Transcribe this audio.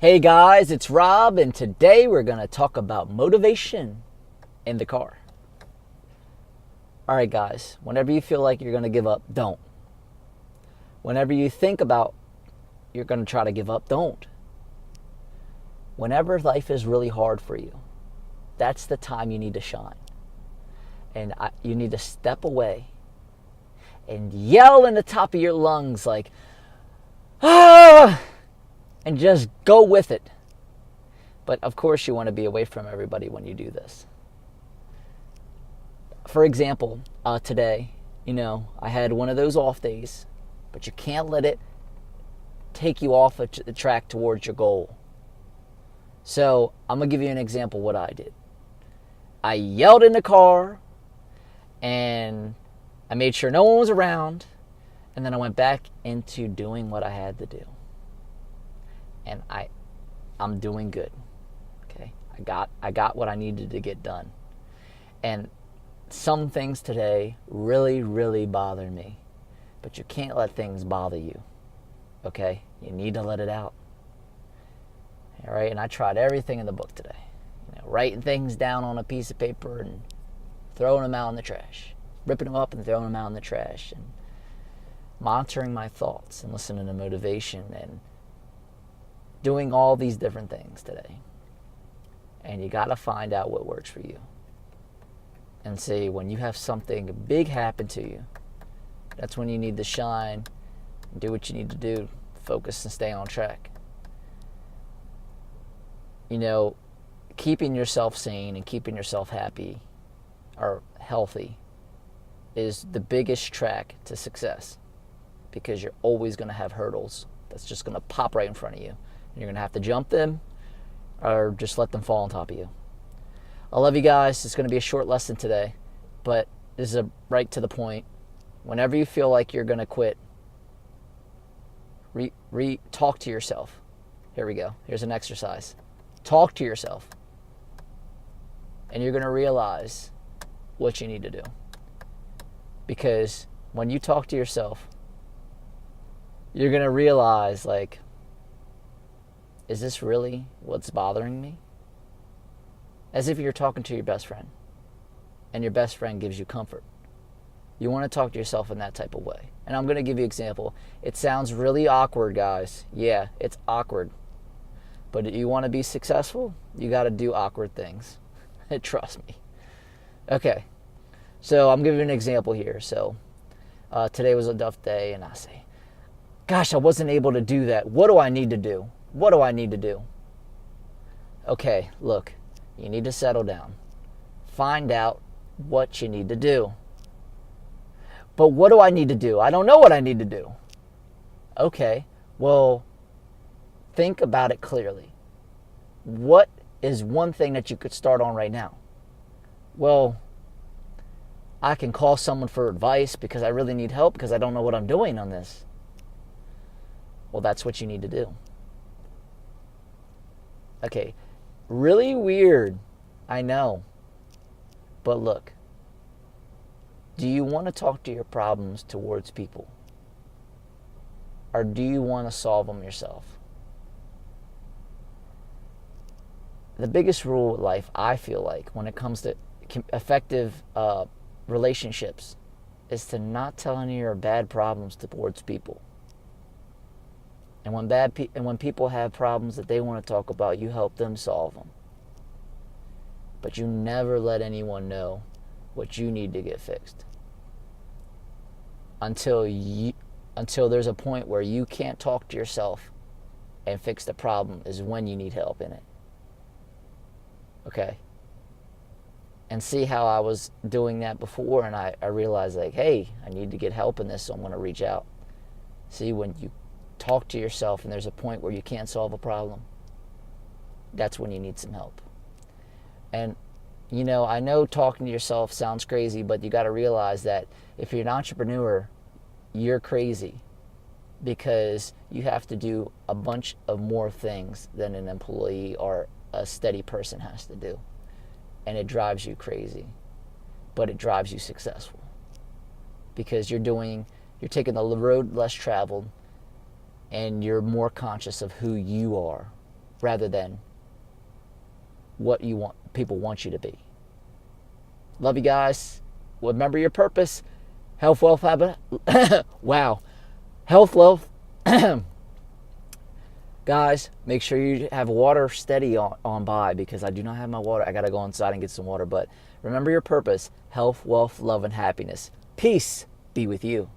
Hey guys, it's Rob, and today we're going to talk about motivation in the car. Alright, guys, whenever you feel like you're going to give up, don't. Whenever you think about you're going to try to give up, don't. Whenever life is really hard for you, that's the time you need to shine. And you need to step away and yell in the top of your lungs like, ah! And just go with it. But of course you want to be away from everybody when you do this. For example, today, I had one of those off days, but you can't let it take you off the track towards your goal. So I'm going to give you an example of what I did. I yelled in the car, and I made sure no one was around, and then I went back into doing what I had to do. And I'm doing good. Okay? I got what I needed to get done. And some things today really, really bother me. But you can't let things bother you. Okay? You need to let it out. All right? And I tried everything in the book today. Writing things down on a piece of paper and throwing them out in the trash. Ripping them up and throwing them out in the trash. And monitoring my thoughts and listening to motivation and doing all these different things today. And you got to find out what works for you. And see, when you have something big happen to you, that's when you need to shine, do what you need to do, focus and stay on track. Keeping yourself sane and keeping yourself happy or healthy is the biggest track to success, because you're always going to have hurdles that's just going to pop right in front of you. You're going to have to jump them or just let them fall on top of you. I love you guys. It's going to be a short lesson today, but this is right to the point. Whenever you feel like you're going to quit, talk to yourself. Here we go. Here's an exercise. Talk to yourself. And you're going to realize what you need to do. Because when you talk to yourself, you're going to realize, like, is this really what's bothering me? As if you're talking to your best friend, and your best friend gives you comfort. You want to talk to yourself in that type of way. And I'm going to give you an example. It sounds really awkward, guys. Yeah, it's awkward. But if you want to be successful, you got to do awkward things. Trust me. Okay, so I'm giving you an example here. So today was a tough day, and I say, gosh, I wasn't able to do that. What do I need to do? What do I need to do? Okay, look, you need to settle down. Find out what you need to do. But what do I need to do? I don't know what I need to do. Okay, well, think about it clearly. What is one thing that you could start on right now? Well, I can call someone for advice because I really need help because I don't know what I'm doing on this. Well, that's what you need to do. Okay, really weird, I know. But look, do you want to talk to your problems towards people? Or do you want to solve them yourself? The biggest rule of life, I feel like, when it comes to effective relationships, is to not tell any of your bad problems towards people. And when people have problems that they want to talk about, you help them solve them. But you never let anyone know what you need to get fixed. Until there's a point where you can't talk to yourself and fix the problem is when you need help in it. Okay? And see how I was doing that before, and I realized, like, hey, I need to get help in this, so I'm going to reach out. See, when you talk to yourself and there's a point where you can't solve a problem, that's when you need some help. And I know talking to yourself sounds crazy, but you got to realize that if you're an entrepreneur, you're crazy, because you have to do a bunch of more things than an employee or a steady person has to do. And it drives you crazy, but it drives you successful, because you're taking the road less traveled, and you're more conscious of who you are rather than what you want people want you to be. Love you guys. Remember your purpose. Health, wealth, habit. Wow. Health, wealth. Guys, make sure you have water steady on by, because I do not have my water. I got to go inside and get some water. But remember your purpose. Health, wealth, love, and happiness. Peace be with you.